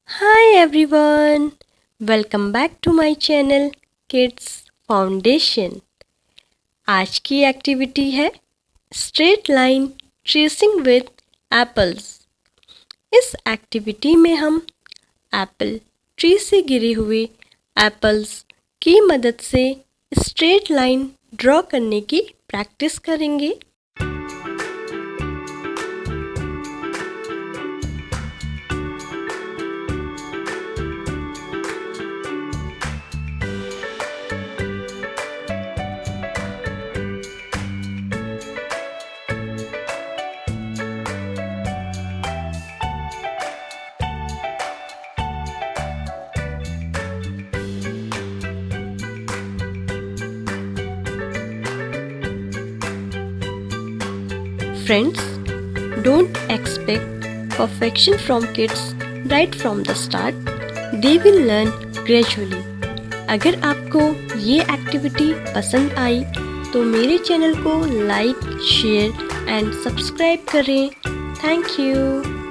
Hi everyone, welcome back to my channel Kids Foundation। आज की activity है straight line tracing with apples. इस activity में हम एप्पल ट्री से गिरे हुए एप्पल्स की मदद से स्ट्रेट लाइन ड्रॉ करने की प्रैक्टिस करेंगे। Friends, don't expect perfection from kids right from the start. They will learn gradually. अगर आपको ये एक्टिविटी पसंद आई तो मेरे चैनल को लाइक, शेयर एंड सब्सक्राइब करें। Thank you.